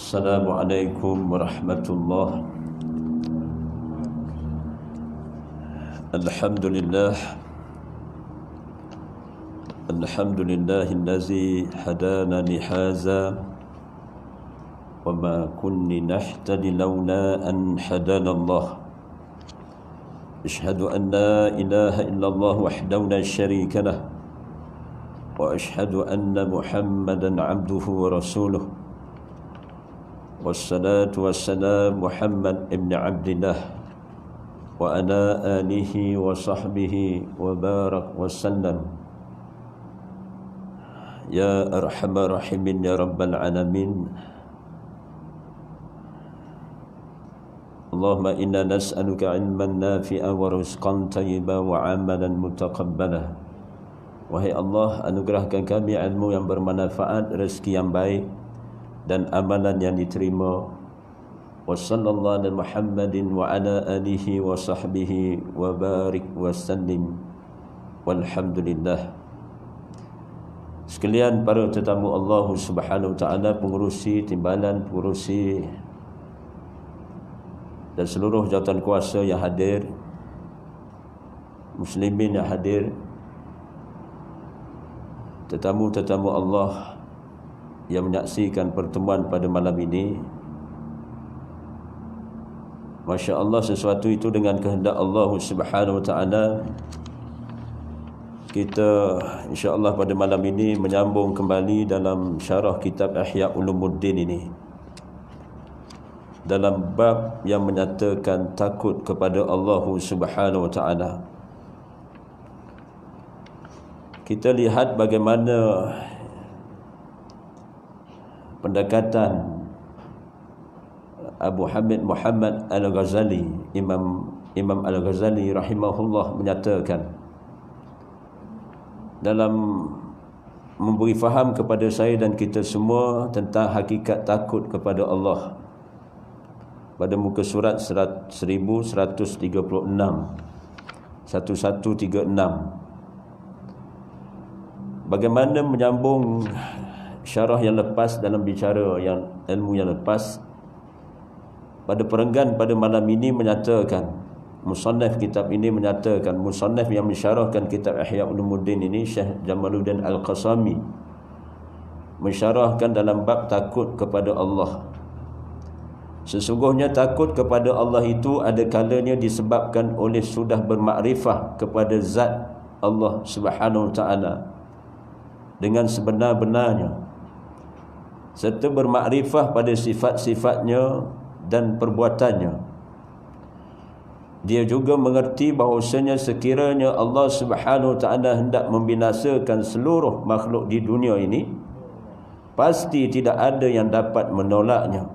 Assalamualaikum warahmatullahi. Alhamdulillah. Alhamdulillahillazi hadana li hadza wa ma kunna nahtadi laula an hadana Allah. Asyhadu an la ilaha illallah wahdahu la syarika lah wa asyhadu anna Muhammadan abduhu wa rasuluh. Wassalatu wassalam Muhammad ibn Abdillah wa ala alihi wa sahbihi wa barak wa sallam. Ya arhamar rahimin ya rabbal alamin. Allahumma inna nas'aluka ilman nafi'an wa rizqan tayyiban wa amalan mutaqabbala. Wahai Allah, anugerahkan kami ilmu yang bermanfaat, rezeki yang baik dan amalan yang diterima. Wa sallallahu ala Muhammadin wa ala alihi wa sahbihi wa barik wa sallim. Walhamdulillah. Sekalian para tetamu Allah Subhanahu wa taala, pengurusi timbalan, pengurusi dan seluruh jawatan kuasa yang hadir, muslimin yang hadir, tetamu-tetamu Allah yang menyaksikan pertemuan pada malam ini. Masya Allah, sesuatu itu dengan kehendak Allah Subhanahu wa taala. Kita insya-Allah pada malam ini menyambung kembali dalam syarah kitab Ihya Ulumuddin ini, dalam bab yang menyatakan takut kepada Allah Subhanahu wa taala. Kita lihat bagaimana pendekatan Abu Hamid Muhammad Al-Ghazali, Imam Al-Ghazali rahimahullah, menyatakan dalam memberi faham kepada saya dan kita semua tentang hakikat takut kepada Allah pada muka surat 1136 bagaimana menyambung syarah yang lepas dalam bicara yang ilmu yang lepas. Pada perenggan pada malam ini menyatakan, musannaf kitab ini menyatakan, musannaf yang mensyarahkan kitab Ihya Ulumuddin ini, Syekh Jamaluddin Al-Qasami, mensyarahkan dalam bab takut kepada Allah. Sesungguhnya takut kepada Allah itu ada kalanya disebabkan oleh sudah bermakrifah kepada zat Allah Subhanahu wa taala dengan sebenar-benarnya, serta bermakrifah pada sifat-sifatnya dan perbuatannya. Dia juga mengerti bahawasanya sekiranya Allah Subhanahu wa taala hendak membinasakan seluruh makhluk di dunia ini, pasti tidak ada yang dapat menolaknya,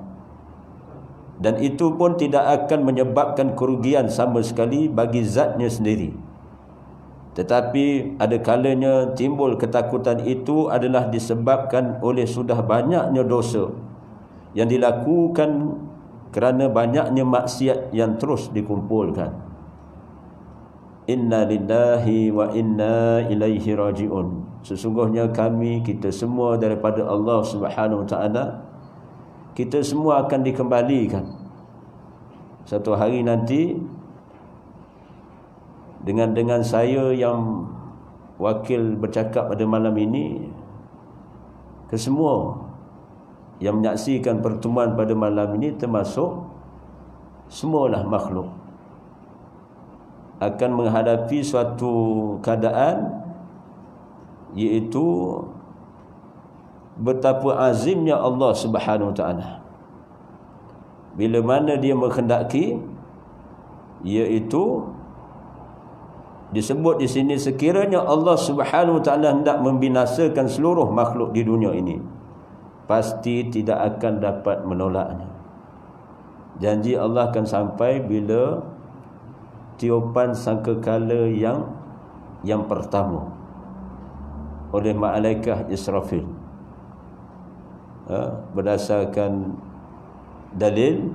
dan itu pun tidak akan menyebabkan kerugian sama sekali bagi zatnya sendiri. Tetapi ada kalanya timbul ketakutan itu adalah disebabkan oleh sudah banyaknya dosa yang dilakukan kerana banyaknya maksiat yang terus dikumpulkan. Inna lillahi wa inna ilaihi raji'un. Sesungguhnya kami, kita semua daripada Allah Subhanahu wa taala, kita semua akan dikembalikan satu hari nanti. Dengan saya yang wakil bercakap pada malam ini, ke semua yang menyaksikan pertemuan pada malam ini, termasuk semualah makhluk, akan menghadapi suatu keadaan, iaitu betapa azimnya Allah Subhanahu wa taala bila mana dia menghendaki, iaitu disebut di sini, sekiranya Allah Subhanahu wa taala hendak membinasakan seluruh makhluk di dunia ini, pasti tidak akan dapat menolaknya. Janji Allah akan sampai bila tiupan sangkakala yang pertama oleh malaikat Israfil. Berdasarkan dalil,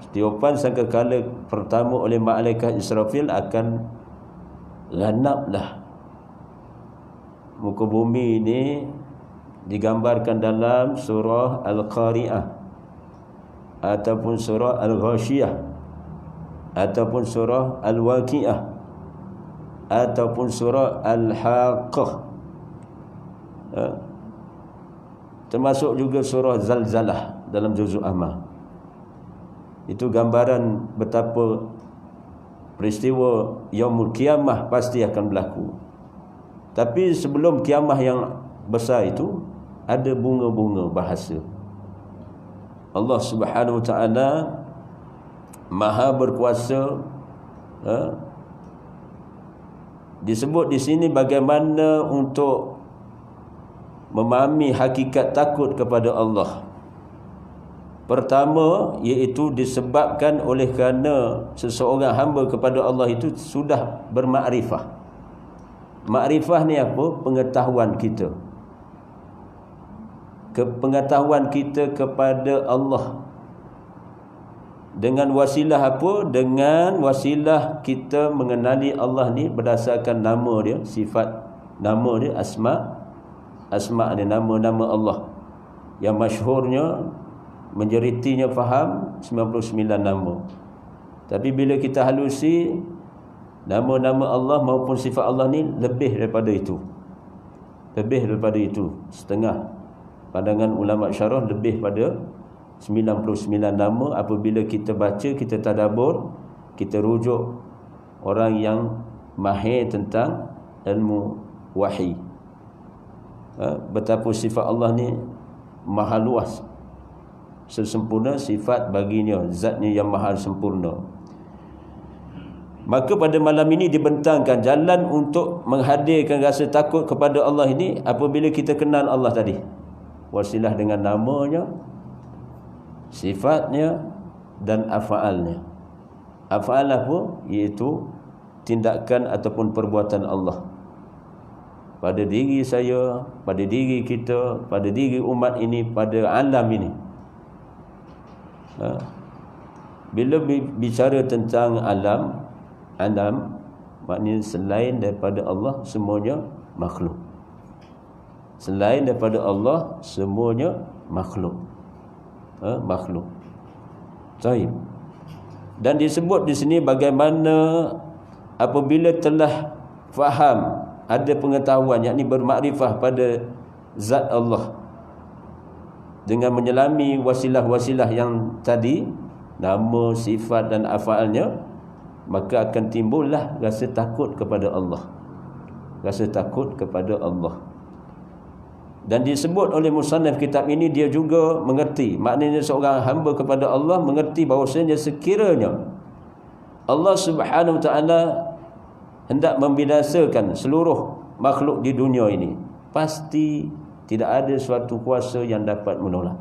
tiupan sangkakala pertama oleh malaikat Israfil akan ganaplah muka bumi ini. Digambarkan dalam surah Al-Qari'ah ataupun surah Al-Ghashiyah, ataupun surah Al-Waqi'ah, ataupun surah Al-Haqqah, termasuk juga surah Zalzalah dalam juzuk Amma. Itu gambaran betapa peristiwa Yaumul Qiyamah pasti akan berlaku. Tapi sebelum kiamah yang besar itu, ada bunga-bunga bahasa. Allah Subhanahu Wa Taala Maha berkuasa. Disebut di sini bagaimana untuk memahami hakikat takut kepada Allah. Pertama, iaitu disebabkan oleh kerana seseorang hamba kepada Allah itu sudah bermakrifah. Makrifah ni apa? Pengetahuan kita. Pengetahuan kita kepada Allah. Dengan wasilah apa? Dengan wasilah kita mengenali Allah ni berdasarkan nama dia, sifat nama dia, asma dia, nama-nama Allah. Yang masyhurnya, majoritinya faham 99 nama. Tapi bila kita halusi nama-nama Allah maupun sifat Allah ni lebih daripada itu. Lebih daripada itu. Setengah pandangan ulama syarah lebih pada 99 nama. Apabila kita baca, kita tadabbur, kita rujuk orang yang mahir tentang ilmu wahyi. Betapa sifat Allah ni maha luas, sesempurna sifat baginya, zatnya yang maha sempurna. Maka pada malam ini dibentangkan jalan untuk menghadirkan rasa takut kepada Allah ini apabila kita kenal Allah tadi. Wasilah dengan namanya, sifatnya dan af'alnya. Af'al apa? Iaitu tindakan ataupun perbuatan Allah pada diri saya, pada diri kita, pada diri umat ini, pada alam ini. Bila bicara tentang alam maknanya selain daripada Allah semuanya makhluk. Selain daripada Allah semuanya makhluk. Makhluk. Baik. Dan disebut di sini bagaimana apabila telah faham, ada pengetahuan, yakni bermakrifah pada zat Allah dengan menyelami wasilah-wasilah yang tadi, nama, sifat dan afalnya, maka akan timbullah rasa takut kepada Allah. Rasa takut kepada Allah. Dan disebut oleh musannaf kitab ini, dia juga mengerti, maknanya seorang hamba kepada Allah mengerti bahawasanya sekiranya Allah Subhanahu Wa Taala hendak membinasakan seluruh makhluk di dunia ini, pasti tidak ada suatu kuasa yang dapat menolak.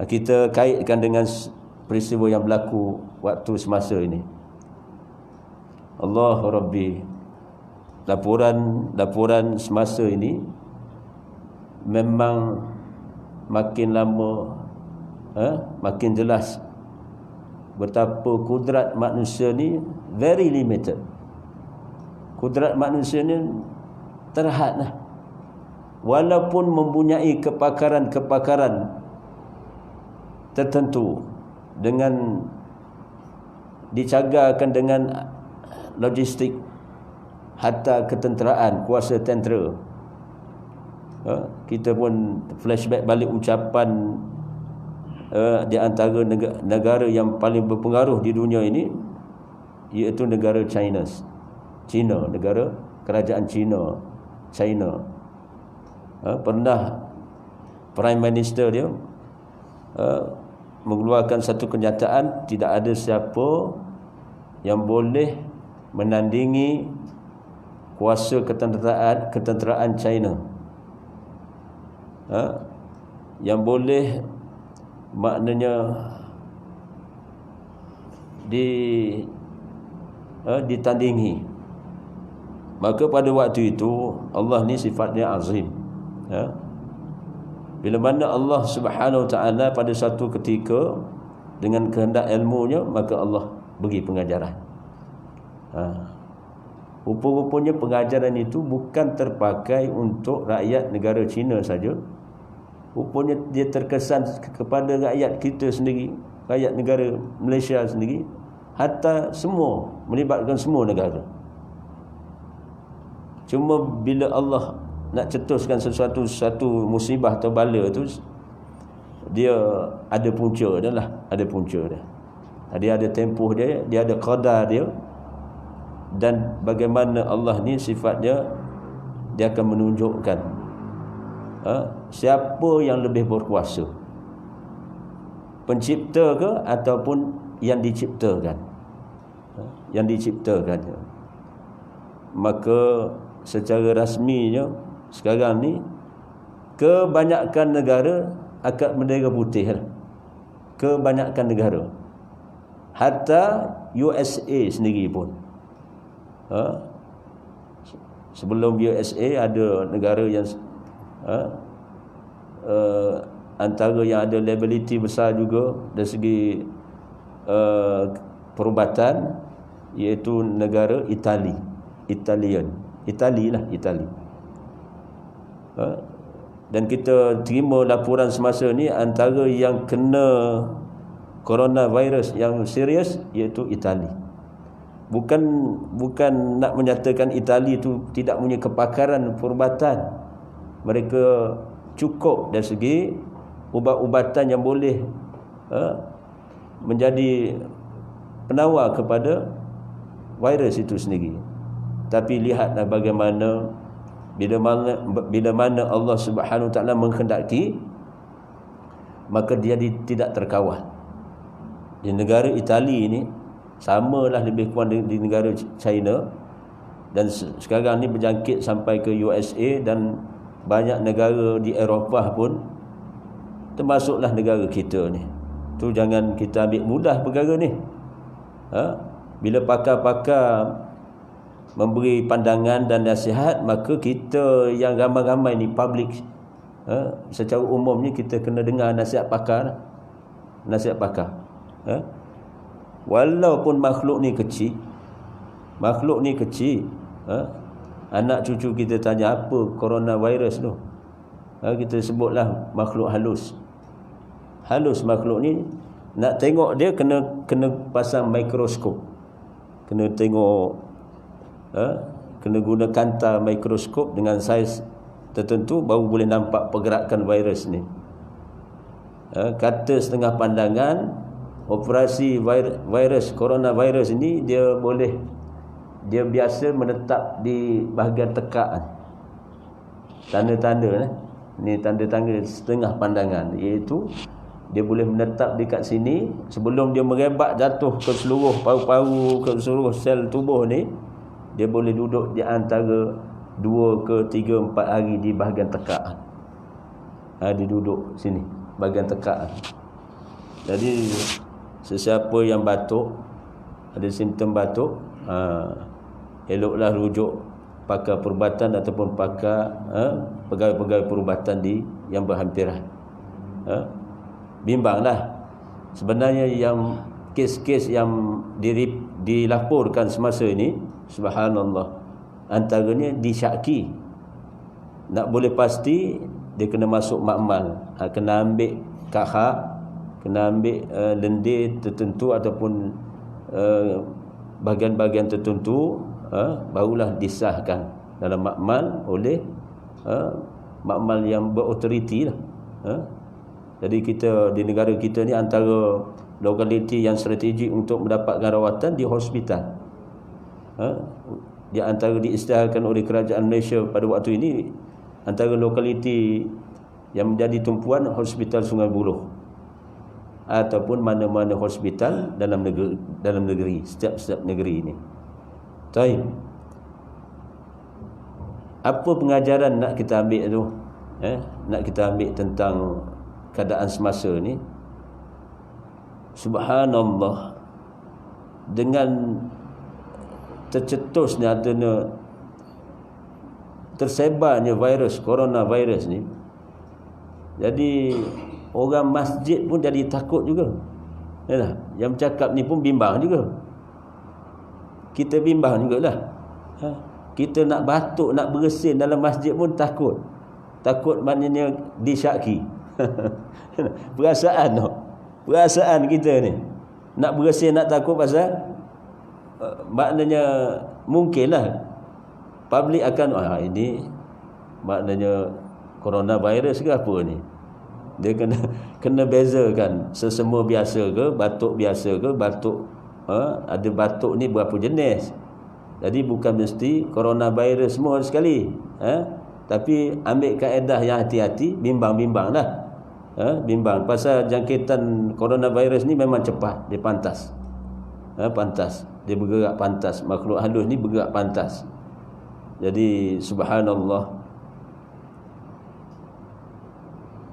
Kita kaitkan dengan peristiwa yang berlaku waktu semasa ini. Allah Rabbi, laporan semasa ini memang makin lama makin jelas betapa kudrat manusia ni very limited. Kudrat manusia ni terhadlah. Walaupun mempunyai kepakaran tertentu, dengan dicagarkan dengan logistik, hatta ketenteraan, kuasa tentera. Kita pun flashback balik ucapan di antara negara yang paling berpengaruh di dunia ini, iaitu negara China, negara kerajaan China. Pernah Prime Minister dia mengeluarkan satu kenyataan, tidak ada siapa yang boleh menandingi kuasa ketenteraan China. Yang boleh maknanya ditandingi. Maka pada waktu itu Allah ni sifatnya azim. Bila mana Allah Subhanahu Wa Taala pada satu ketika dengan kehendak ilmunya, maka Allah beri pengajaran. Rupa-rupanya pengajaran itu bukan terpakai untuk rakyat negara China saja, Rupanya dia terkesan kepada rakyat kita sendiri, rakyat negara Malaysia sendiri, hatta semua, melibatkan semua negara. Cuma bila Allah nak cetuskan satu musibah atau bala tu, dia ada punca dia lah, ada punca dia. Dia ada tempoh dia, dia ada qadar dia. Dan bagaimana Allah ni sifat dia, dia akan menunjukkan siapa yang lebih berkuasa, pencipta ke ataupun yang diciptakan. Yang diciptakan. Maka secara rasminya sekarang ni kebanyakan negara akad bendera putih lah. Kebanyakan negara, hatta USA sendiri pun. Sebelum USA ada negara yang antara yang ada liability besar juga dari segi perubatan, iaitu negara Itali lah. Dan kita terima laporan semasa ni, antara yang kena coronavirus yang serius iaitu Itali. Bukan nak menyatakan Itali itu tidak punya kepakaran perubatan. Mereka cukup dari segi ubat-ubatan yang boleh menjadi penawar kepada virus itu sendiri. Tapi lihatlah bagaimana bila mana Allah Subhanahu Wa Taala menghendaki, maka dia tidak terkawal. Di negara Itali ini samalah lebih kurang di negara China, dan sekarang ni berjangkit sampai ke USA dan banyak negara di Eropah pun, termasuklah negara kita ni. Tu jangan kita ambil mudah perkara ni. Bila pakar-pakar memberi pandangan dan nasihat, maka kita yang ramai-ramai ni public, secara umumnya kita kena dengar nasihat pakar. Nasihat pakar. Walaupun makhluk ni kecil, anak cucu kita tanya apa coronavirus tu, kita sebutlah makhluk halus. Makhluk ni nak tengok dia kena pasang mikroskop, kena tengok, kena guna kanta mikroskop dengan saiz tertentu baru boleh nampak pergerakan virus ni. Kata setengah pandangan, operasi virus coronavirus ini dia biasa menetap di bahagian tekak. Tanda-tanda ni tanda-tanda setengah pandangan, iaitu dia boleh menetap dekat sini sebelum dia merebak jatuh ke seluruh paru-paru, ke seluruh sel tubuh ni. Dia boleh duduk di antara 2 ke 3, 4 hari di bahagian tekak. Dia duduk sini bahagian tekak. Jadi sesiapa yang batuk, ada simptom batuk, eloklah rujuk pakar perubatan ataupun pakar pegawai-pegawai perubatan yang berhampiran. Bimbanglah. Sebenarnya yang kes-kes yang dilaporkan semasa ini, subhanallah, antaranya disyaki. Nak boleh pasti dia kena masuk makmal, kena ambil kahak, kena ambil lendir tertentu ataupun bahagian-bahagian tertentu, barulah disahkan dalam makmal oleh makmal yang berautoriti lah. Jadi kita di negara kita ni antara lokaliti yang strategik untuk mendapatkan rawatan di hospital. Di antara diisytiharkan oleh kerajaan Malaysia pada waktu ini, antara lokaliti yang menjadi tumpuan hospital Sungai Buloh ataupun mana-mana hospital dalam negeri, setiap negeri ini. Baik. Apa pengajaran nak kita ambil tu? Nak kita ambil tentang keadaan semasa ni. Subhanallah, dengan tercetusnya adanya tersebarnya virus coronavirus ni, jadi orang masjid pun jadi takut juga. Yalah, yang bercakap ni pun bimbang juga. Kita bimbang jugalah. Kita nak batuk, nak bersin dalam masjid pun takut. Takut maknanya disyaki. Perasaan tu. Perasaan kita ni. Nak bersih, nak takut pasal maknanya mungkinlah public akan ini maknanya coronavirus ke apa ni. Dia kena bezakan sesama biasa ke, batuk biasa ke, batuk ada batuk ni berapa jenis. Jadi bukan mesti coronavirus semua sekali. Tapi ambil kaedah yang hati-hati, bimbang-bimbang lah. Bimbang pasal jangkitan coronavirus ni memang cepat, dia pantas. Pantas, dia bergerak pantas. Makhluk halus ni bergerak pantas. Jadi subhanallah,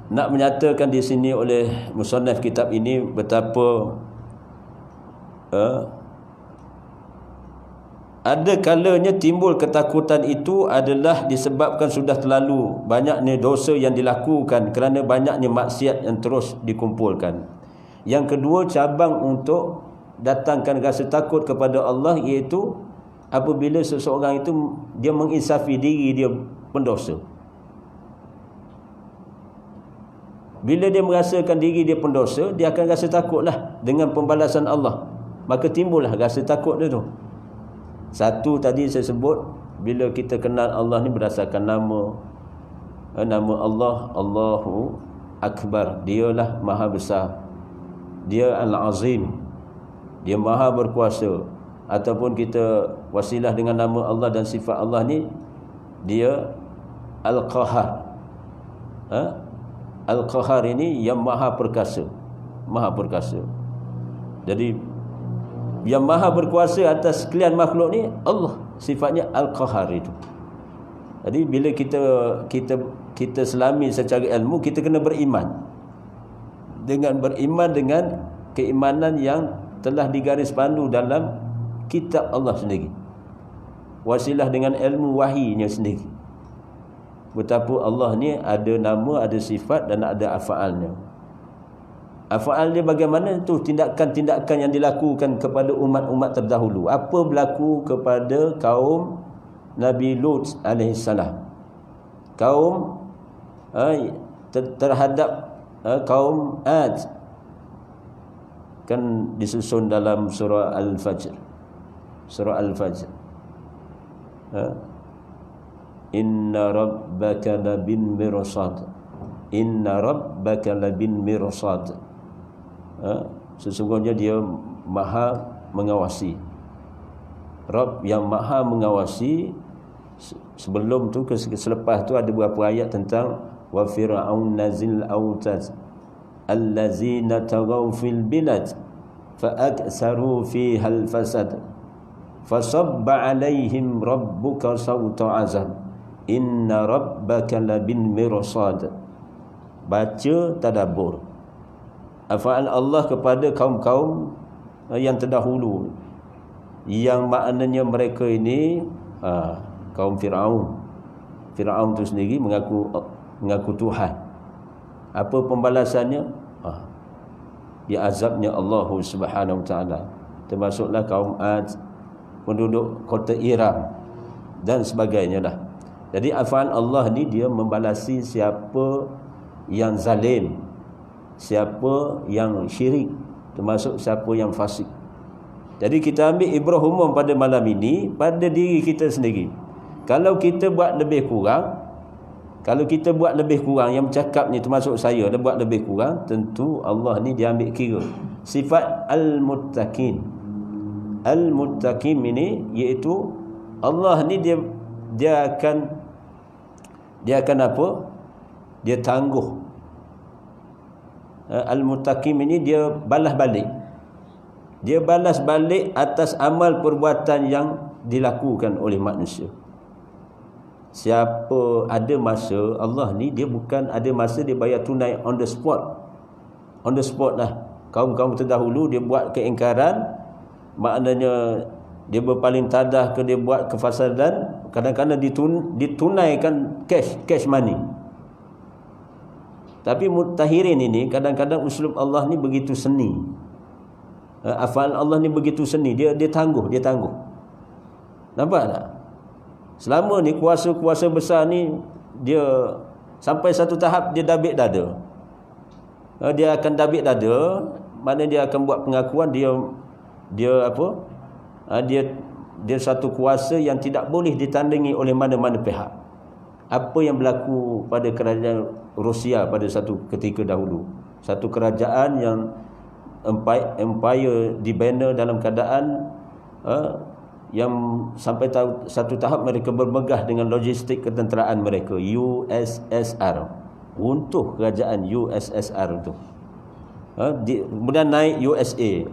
nak menyatakan di sini oleh musannaf kitab ini betapa ada kalanya timbul ketakutan itu adalah disebabkan sudah terlalu banyaknya dosa yang dilakukan kerana banyaknya maksiat yang terus dikumpulkan. Yang kedua, cabang untuk datangkan rasa takut kepada Allah, iaitu apabila seseorang itu dia menginsafi diri dia pendosa. Bila dia merasakan diri dia pendosa, dia akan rasa takutlah dengan pembalasan Allah. Maka timbullah rasa takut dia tu. Satu tadi saya sebut, bila kita kenal Allah ni berdasarkan nama Allah, Allahu Akbar. Dialah Maha Besar. Dia Al-Azim. Dia Maha Berkuasa. Ataupun kita wasilah dengan nama Allah dan sifat Allah ni, dia Al-Qahar. Al-Qahar ini yang Maha Perkasa. Maha Perkasa. Jadi yang Maha Berkuasa atas sekalian makhluk ni Allah, sifatnya Al-Qahar itu. Jadi bila kita selami secara ilmu, kita kena beriman. Beriman dengan keimanan yang telah digaris pandu dalam kitab Allah sendiri. Wasilah dengan ilmu wahynya sendiri. Betapa Allah ni ada nama, ada sifat dan ada af'alnya. Af'al dia bagaimana? Itu tindakan-tindakan yang dilakukan kepada umat-umat terdahulu. Apa berlaku kepada kaum Nabi Lut alaihissalam, kaum terhadap kaum Ad, kan disusun dalam surah Al-Fajr. Surah Al-Fajr. Inna rabbaka labin mirsad. Inna rabbaka labin mirsad. Sesungguhnya dia Maha mengawasi. Rabb yang Maha mengawasi. Sebelum tu, selepas tu ada beberapa ayat tentang wa fir'aun nazil autaz allazina tagaw fil bilad fa aktsaru fiha al fasad fasabba alaihim rabbuka sawta azab inna rabbaka labin mirsad. Baca tadabbur af'al Allah kepada kaum-kaum yang terdahulu, yang maknanya mereka ini kaum Fir'aun. Fir'aun tu sendiri mengaku Tuhan. Apa pembalasannya? Ya azabnya Allah Subhanahu Wa Taala. Termasuklah kaum Ad, penduduk kota Iram dan sebagainya lah. Jadi af'al Allah ni dia membalasi siapa yang zalim, siapa yang syirik, termasuk siapa yang fasik. Jadi kita ambil ibrah umum pada malam ini pada diri kita sendiri. Kalau kita buat lebih kurang, yang bercakap ni termasuk saya dah buat lebih kurang, tentu Allah ni dia ambil kira. Sifat al-muttaqin. Al-muttaqin ini iaitu Allah ni dia akan apa? Dia tangguh. Al-muttaqin ini dia balas balik. Dia balas balik atas amal perbuatan yang dilakukan oleh manusia. Siapa ada masa Allah ni dia bukan ada masa dia bayar tunai on the spot. On the spot lah. Kaum-kaum terdahulu dia buat keingkaran, maknanya dia berpaling tadah ke dia buat kefasadan, kadang-kadang ditunaikan cash money. Tapi mutahirin ini kadang-kadang uslub Allah ni begitu seni. Afal Allah ni begitu seni, dia tangguh. Nampak tak? Selama ni kuasa-kuasa besar ni dia sampai satu tahap dia dabik dada. Dia akan dabik dada, mana dia akan buat pengakuan dia apa? Dia satu kuasa yang tidak boleh ditandingi oleh mana-mana pihak. Apa yang berlaku pada kerajaan Rusia pada satu ketika dahulu, satu kerajaan yang empire dibina dalam keadaan yang sampai satu tahap mereka bermegah dengan logistik ketenteraan mereka. USSR, runtuh kerajaan USSR tu. Kemudian naik USA,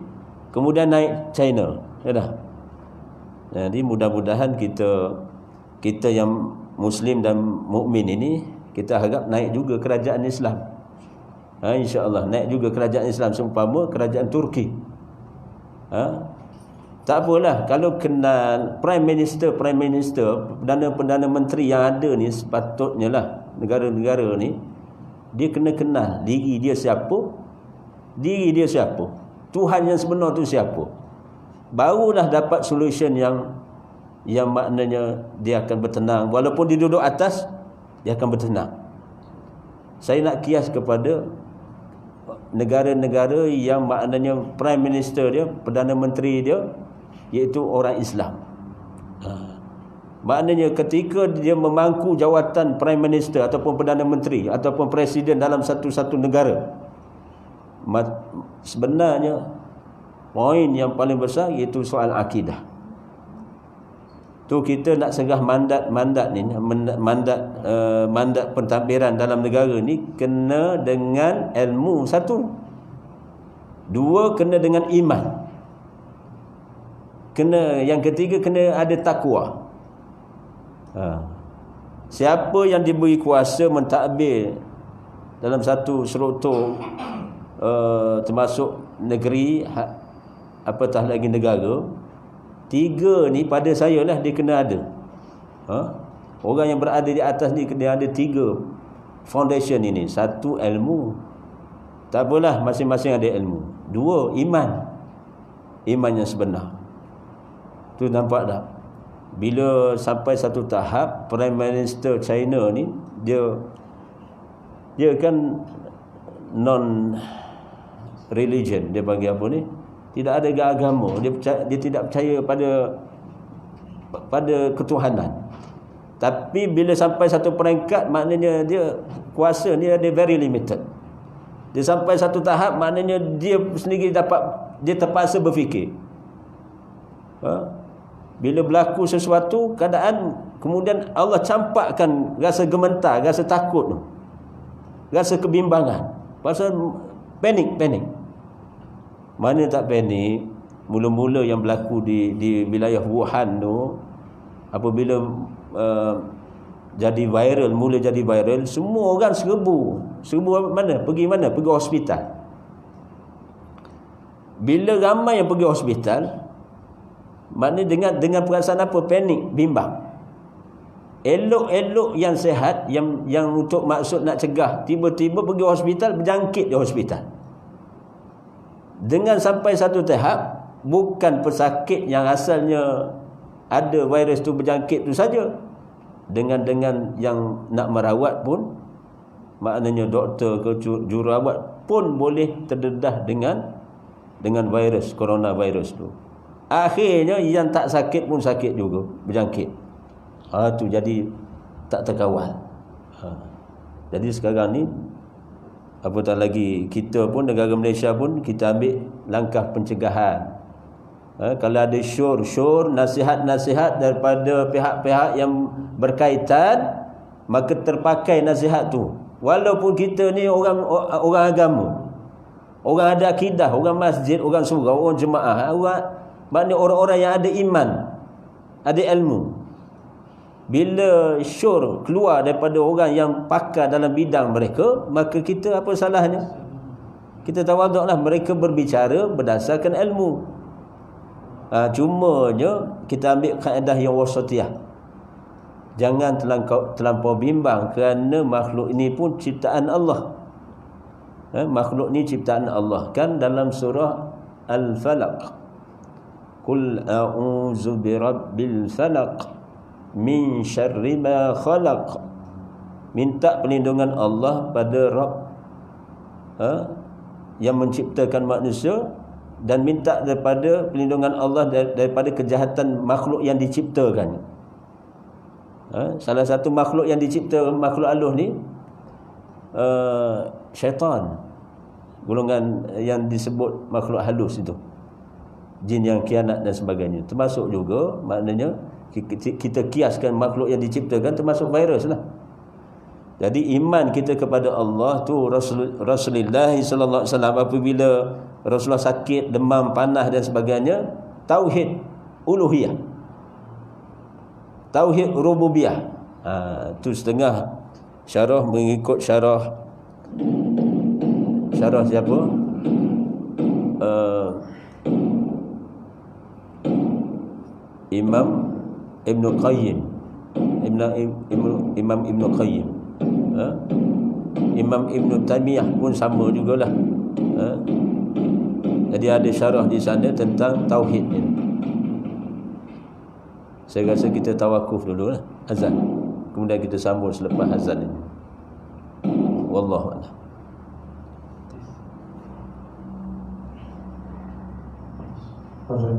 kemudian naik China. Jadi mudah-mudahan kita yang Muslim dan mukmin ini, kita harap naik juga kerajaan Islam. InsyaAllah naik juga kerajaan Islam seumpama kerajaan Turki. Tak apalah kalau kenal Prime Minister, Perdana Menteri yang ada ni, sepatutnya lah negara-negara ni dia kena kenal diri dia siapa, Tuhan yang sebenar tu siapa. Barulah dapat solution yang maknanya dia akan bertenang. Walaupun dia duduk atas, dia akan bertenang. Saya nak kias kepada negara-negara yang maknanya Prime Minister dia, Perdana Menteri dia, iaitu orang Islam. Maknanya ketika dia memangku jawatan Prime Minister ataupun Perdana Menteri ataupun Presiden dalam satu negara, sebenarnya poin yang paling besar iaitu soal akidah. Tu kita nak segah mandat ni, mandat pentadbiran dalam negara ni kena dengan ilmu, satu. Dua, kena dengan iman. Yang ketiga, kena ada takwa. Siapa yang diberi kuasa mentadbir dalam satu struktur termasuk negeri, apatah lagi negara, tiga ni pada saya lah dia kena ada. Orang yang berada di atas ni kena ada tiga foundation ini. Satu, ilmu. Tak apalah, masing-masing ada ilmu. Dua, iman yang sebenar. Tu nampak tak? Bila sampai satu tahap Prime Minister China ni, dia kan non religion, dia panggil apa ni, tidak ada agama, dia tidak percaya pada ketuhanan. Tapi bila sampai satu peringkat, maknanya dia kuasa ni ada very limited. Dia sampai satu tahap, maknanya dia sendiri dia terpaksa berfikir. Bila berlaku sesuatu keadaan, kemudian Allah campakkan rasa gementar, rasa takut, rasa kebimbangan, pasal panik. Mana tak panik? Mula-mula yang berlaku di wilayah Wuhan tu, apabila mula jadi viral, semua orang serbu mana? Pergi hospital. Bila ramai yang pergi hospital, maknanya dengan perasaan apa? Panik, bimbang. Elok-elok yang sehat, yang untuk maksud nak cegah, tiba-tiba pergi hospital, berjangkit di hospital. Dengan sampai satu tahap, bukan pesakit yang asalnya ada virus tu berjangkit tu saja, dengan yang nak merawat pun, maknanya doktor ke jururawat pun boleh terdedah dengan virus coronavirus tu. Akhirnya yang tak sakit pun sakit juga, berjangkit. Tu jadi tak terkawal. Jadi sekarang ni, apatah lagi kita pun, negara Malaysia pun, kita ambil langkah pencegahan. Kalau ada syur nasihat-nasihat daripada pihak-pihak yang berkaitan, maka terpakai nasihat tu. Walaupun kita ni orang agama, orang ada akidah, orang masjid, orang surau, orang jemaah, maknanya orang-orang yang ada iman, ada ilmu. Bila syur keluar daripada orang yang pakar dalam bidang mereka, maka kita apa salahnya? Kita tawaduklah, mereka berbicara berdasarkan ilmu. Cumanya kita ambil kaedah yang wasatiyah. Jangan terlampau bimbang, kerana makhluk ini pun ciptaan Allah. Makhluk ni ciptaan Allah. Kan dalam surah Al-Falaq, Qul a'udzu birabbil falaq min syarri ma khalaq. Minta perlindungan Allah pada Rabb yang menciptakan manusia, dan minta daripada perlindungan Allah daripada kejahatan makhluk yang diciptakan. Salah satu makhluk yang dicipta, makhluk halus ni, syaitan, golongan yang disebut makhluk halus itu, jin yang khianat dan sebagainya. Termasuk juga, maknanya kita kiaskan makhluk yang diciptakan termasuk virus lah. Jadi iman kita kepada Allah tu, Rasulullah sallallahu alaihi wasallam apabila Rasulullah sakit, demam, panas dan sebagainya, tauhid uluhiyah, tauhid rububiyah. Tu setengah syarah mengikut syarah siapa? Imam Ibn Qayyim. Imam Ibn Qayyim. Imam Ibn Taymiyah pun sama jugalah. Jadi ada syarah di sana tentang tauhid ni. Saya rasa kita tawakuf dulu lah, azan. Kemudian kita sambung selepas azan ini. Wallahu a'lam. Azan.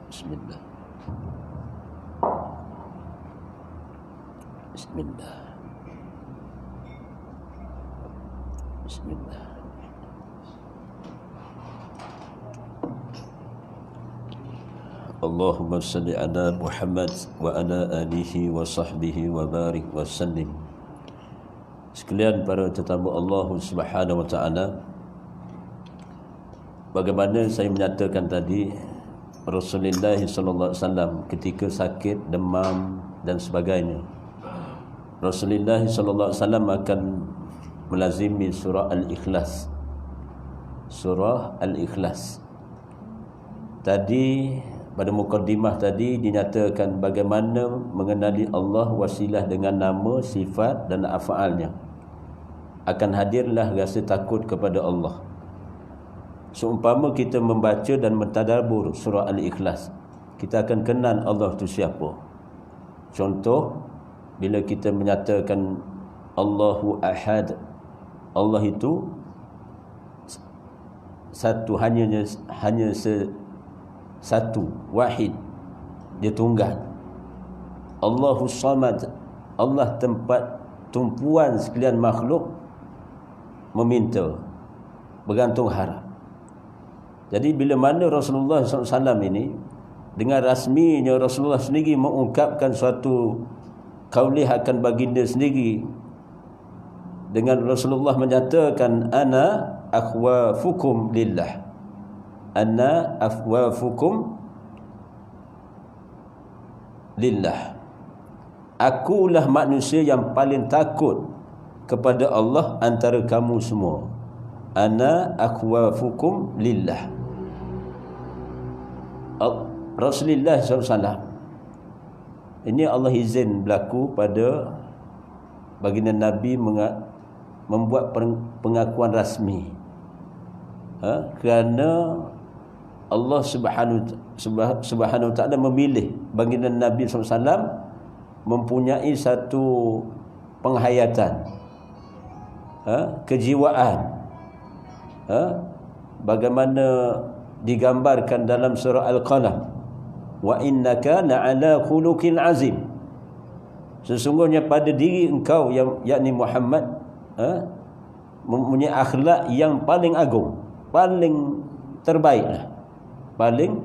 Bismillah. Bismillah. Bismillah. Allahumma salli ala Muhammad wa ala alihi wa sahbihi wa barik wa sallim. Sekalian para tetamu Allah Subhanahu wa taala, bagaimana saya menyatakan tadi, Rasulullah sallallahu alaihi wasallam ketika sakit, demam dan sebagainya, Rasulullah sallallahu alaihi wasallam akan melazimi surah Al-Ikhlas. Surah Al-Ikhlas. Tadi pada mukaddimah tadi dinyatakan bagaimana mengenali Allah wasilah dengan nama, sifat dan af'alnya. Akan hadirlah rasa takut kepada Allah. Seumpama kita membaca dan mentadabbur surah Al-Ikhlas, kita akan kenal Allah itu siapa. Contoh, bila kita menyatakan Allahu Ahad, Allah itu satu, hanya satu, wahid, dia tunggal. Allahu Samad, Allah tempat tumpuan sekalian makhluk meminta, bergantung harap. Jadi bila mana Rasulullah SAW ini, dengan rasminya Rasulullah sendiri mengungkapkan suatu kaulih akan baginda sendiri, dengan Rasulullah menyatakan ana akhwafukum lillah, ana akhwafukum lillah, akulah manusia yang paling takut kepada Allah antara kamu semua. Ana akhwafukum lillah. Rasulullah SAW ini Allah izin berlaku pada baginda Nabi membuat pengakuan rasmi, kerana Allah Subhanahu wa taala memilih baginda Nabi SAW mempunyai satu penghayatan, kejiwaan, bagaimana digambarkan dalam surah Al-Qalam, wa innaka la'ala khuluqin azim, sesungguhnya pada diri engkau yang yakni Muhammad mempunyai akhlak yang paling agung, paling terbaiklah, paling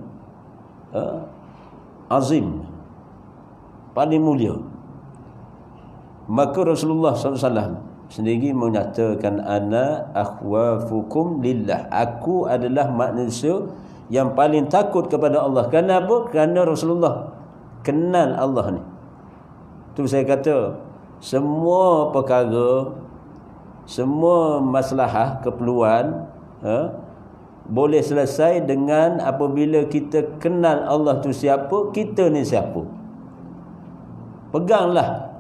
azim, paling mulia. Maka Rasulullah SAW sendiri menyatakan ana akhwafukum lillah, aku adalah manusia yang paling takut kepada Allah. Kenapa? Kerana Rasulullah kenal Allah ni. Tu saya kata semua perkara, semua masalah, keperluan boleh selesai dengan apabila kita kenal Allah tu siapa, kita ni siapa. Peganglah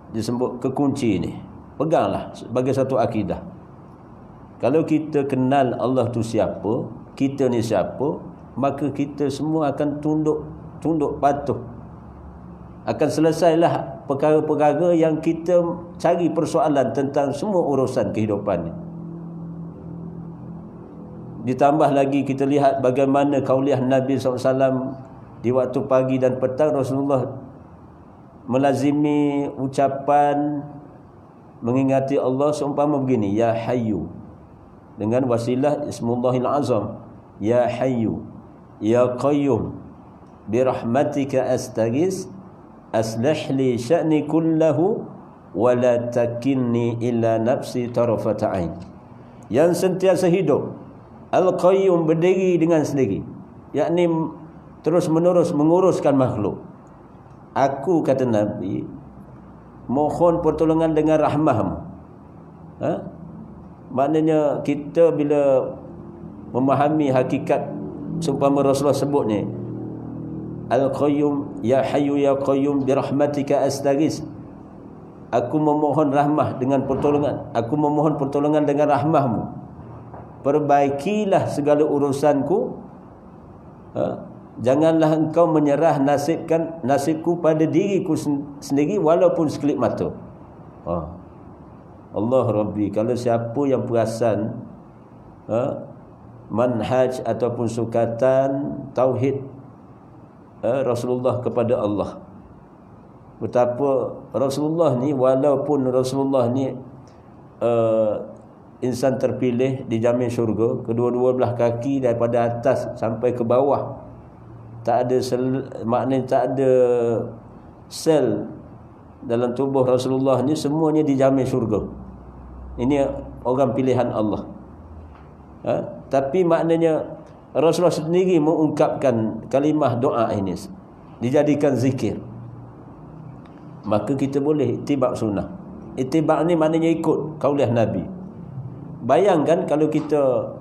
disebut kekunci ni, peganglah sebagai satu akidah. Kalau kita kenal Allah tu siapa, kita ni siapa, maka kita semua akan tunduk patuh. Akan selesailah perkara-perkara yang kita cari persoalan tentang semua urusan kehidupan ni. Ditambah lagi kita lihat bagaimana kauliah Nabi SAW di waktu pagi dan petang. Rasulullah melazimi ucapan mengingati Allah seumpama begini, ya hayyu, dengan wasilah ismullahil azam, ya hayyu ya qayyum birahmatika astaghis aslih li sya'ni kullahu wa la takilni illa nafsi tarafata ain. Yang sentiasa hidup, al-qayyum, berdiri dengan sendiri, yakni terus menerus menguruskan makhluk. Aku, kata Nabi, mohon pertolongan dengan rahmah-Mu. Maknanya kita bila memahami hakikat seumpama Rasulullah sebut ni, Al-Qayyum, Ya Hayyu Ya Qayyum birahmatika astaghis. Aku memohon rahmah dengan pertolongan. Aku memohon pertolongan dengan rahmah-Mu. Perbaikilah segala urusanku. Janganlah engkau menyerah nasibku pada diriku sendiri walaupun sekelip mata. Allah Rabbi, kalau siapa yang perasan manhaj ataupun sukatan tauhid Rasulullah kepada Allah, betapa Rasulullah ni, walaupun Rasulullah ni insan terpilih dijamin syurga, kedua-dua belah kaki daripada atas sampai ke bawah, tak ada maknanya tak ada sel dalam tubuh Rasulullah ni, semuanya dijamin syurga. Ini orang pilihan Allah. Tapi maknanya Rasulullah sendiri mengungkapkan kalimah doa ini, dijadikan zikir. Maka kita boleh ittiba' sunnah. Ittiba' ni maknanya ikut kaulah Nabi. Bayangkan kalau kita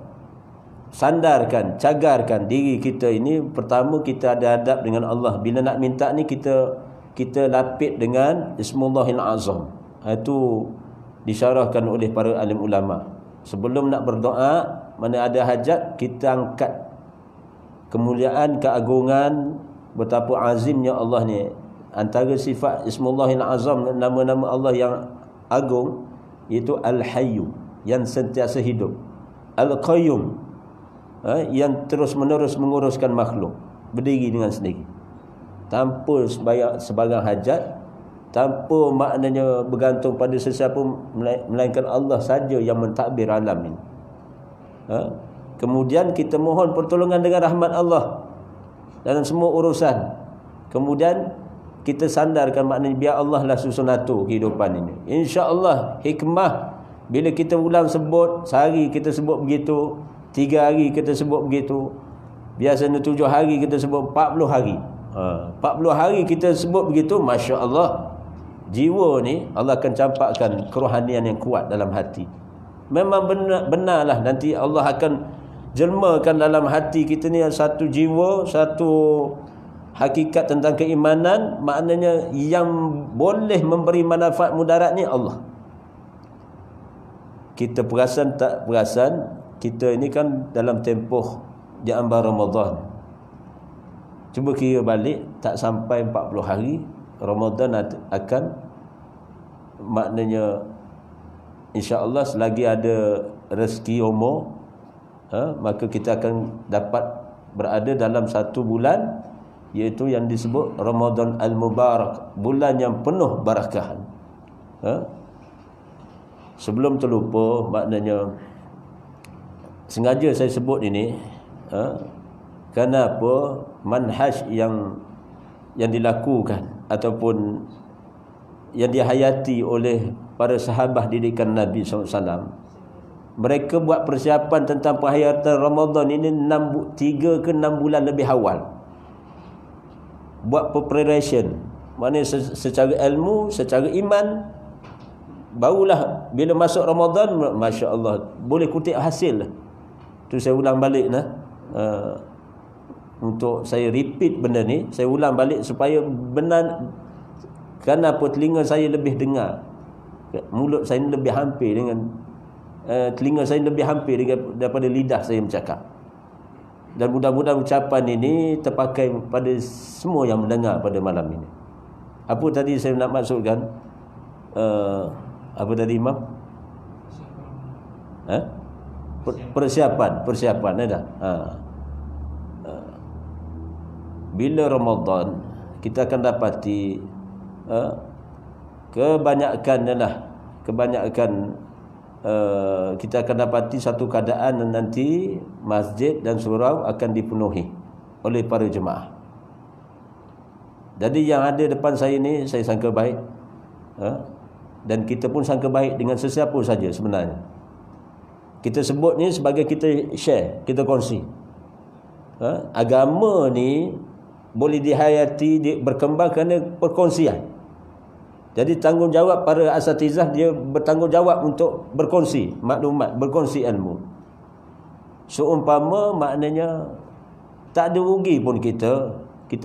sandarkan, cagarkan diri kita ini, pertama kita ada adab dengan Allah. Bila nak minta ni kita lapit dengan Ismullahil Azam. Itu disyarahkan oleh para alim ulama. Sebelum nak berdoa, mana ada hajat, kita angkat kemuliaan, keagungan, betapa azimnya Allah ni. Antara sifat Ismullahil Azam, nama-nama Allah yang agung, iaitu Al-Hayyu, yang sentiasa hidup, Al-Qayyum, yang terus-menerus menguruskan makhluk, berdiri dengan sendiri tanpa sebarang hajat, tanpa maknanya bergantung pada sesiapa, melainkan Allah saja yang mentadbir alam ini. Kemudian kita mohon pertolongan dengan rahmat Allah dalam semua urusan. Kemudian kita sandarkan, maknanya biar Allah lah susun atur kehidupan ini. InsyaAllah hikmah, bila kita ulang sebut, sehari kita sebut begitu, 3 hari kita sebut begitu, biasanya 7 hari kita sebut 40 hari. 40 hari kita sebut begitu, Masya Allah, jiwa ni Allah akan campakkan kerohanian yang kuat dalam hati. Memang benarlah nanti Allah akan jelmakan dalam hati kita ni satu jiwa, satu hakikat tentang keimanan. Maknanya yang boleh memberi manfaat mudarat ni Allah. Kita perasan tak perasan, kita ini kan dalam tempoh di ambar Ramadan. Cuba kira balik, tak sampai 40 hari Ramadan akan, maknanya insya-Allah selagi ada rezeki umur, maka kita akan dapat berada dalam satu bulan, iaitu yang disebut Ramadan Al-Mubarak, bulan yang penuh barakahan. Sebelum terlupa, maknanya sengaja saya sebut ini, kenapa manhaj yang dilakukan ataupun yang dihayati oleh para sahabat didikan Nabi SAW, mereka buat persiapan tentang penghayatan Ramadan ini 3 ke 6 bulan lebih awal. Buat preparation, maknanya secara ilmu, secara iman, barulah bila masuk Ramadan, Masya Allah, boleh kutip hasil lah. Tu saya ulang balik lah. Untuk saya repeat benda ni, saya ulang balik supaya benar. Kenapa telinga saya lebih dengar, mulut saya lebih hampir dengan telinga saya lebih hampir daripada lidah saya bercakap. Dan mudah-mudahan ucapan ini terpakai pada semua yang mendengar pada malam ini. Apa tadi saya nak maksudkan? Apa tadi Imam? Persiapan ada. Bila Ramadan, kita akan dapati kebanyakan kita akan dapati satu keadaan nanti masjid dan surau akan dipenuhi oleh para jemaah. Jadi yang ada depan saya ni, saya sangka baik, dan kita pun sangka baik dengan sesiapa saja sebenarnya. Kita sebut ni sebagai kita share, kita kongsi. Agama ni boleh dihayati, berkembang kerana perkongsian. Jadi tanggungjawab para asatizah, dia bertanggungjawab untuk berkongsi maklumat, berkongsi ilmu. Seumpama maknanya tak ada rugi pun kita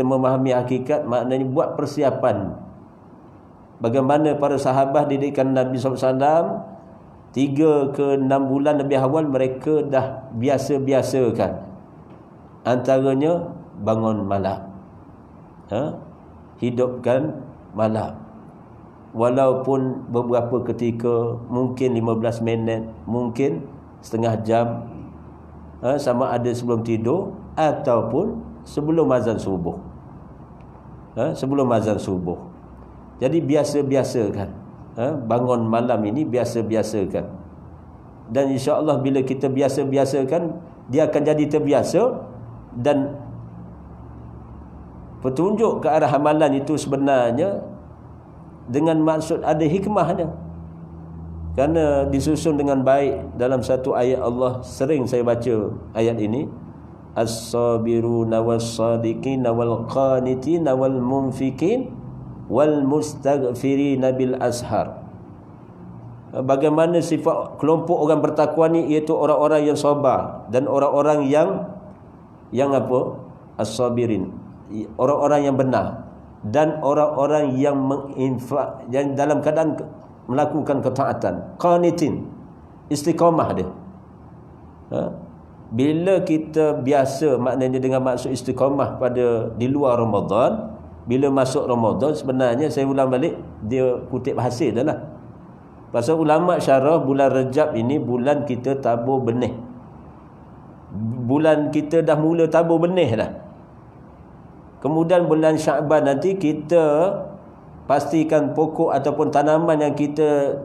memahami hakikat, maknanya buat persiapan. Bagaimana para sahabat didikan Nabi SAW, 3 ke 6 bulan lebih awal mereka dah biasa-biasakan. Antaranya bangun malam, hidupkan malam. Walaupun beberapa ketika, mungkin 15 minit, mungkin setengah jam, sama ada sebelum tidur ataupun sebelum azan subuh. Sebelum azan subuh. Jadi biasa-biasakan. Bangun malam ini biasa-biasakan. Dan insya-Allah bila kita biasa-biasakan, dia akan jadi terbiasa, dan petunjuk ke arah amalan itu sebenarnya dengan maksud ada hikmahnya. Kerana disusun dengan baik dalam satu ayat Allah, sering saya baca ayat ini, as-sabiruna was-sadiqina wal-qanitina wal-munfiqin wal-mustaghfirina bil ashar. Bagaimana sifat kelompok orang bertakwa ni, iaitu orang-orang yang sabar dan orang-orang yang apa? As-sabirin, orang-orang yang benar, dan orang-orang yang menginfak, yang dalam keadaan melakukan ketaatan. Qanitin, istiqamah dia. Bila kita biasa, maknanya dengan maksud istiqamah pada di luar Ramadan, bila masuk Ramadan, sebenarnya saya ulang balik, dia kutip hasil dah lah. Pasal ulama syarah, bulan Rejab ini bulan kita tabur benih. Bulan kita dah mula tabur benih dah. Kemudian bulan Syaban nanti kita pastikan pokok ataupun tanaman yang kita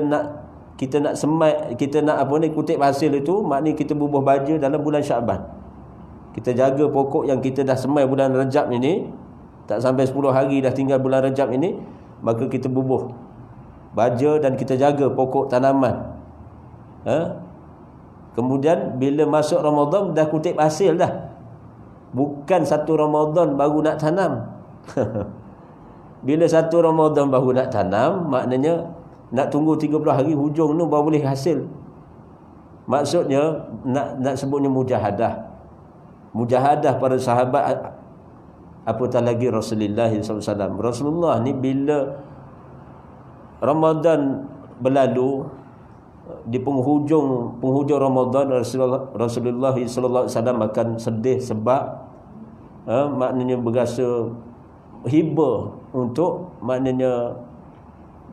nak semai, kita nak kutip hasil itu, maknanya kita bubuh baja dalam bulan Syaban. Kita jaga pokok yang kita dah semai bulan Rejab ini, tak sampai 10 hari dah tinggal bulan Rejab ini, maka kita bubuh baja dan kita jaga pokok tanaman. Kemudian bila masuk Ramadan dah kutip hasil dah. Bukan satu Ramadan baru nak tanam. Bila satu Ramadan baru nak tanam, maknanya nak tunggu 30 hari hujung tu baru boleh hasil. Maksudnya nak sebutnya mujahadah. Mujahadah para sahabat, apatah lagi Rasulullah SAW. Rasulullah ni bila Ramadan berlalu, di penghujung Ramadan, Rasulullah SAW akan sedih sebab maknanya berasa hibah untuk, maknanya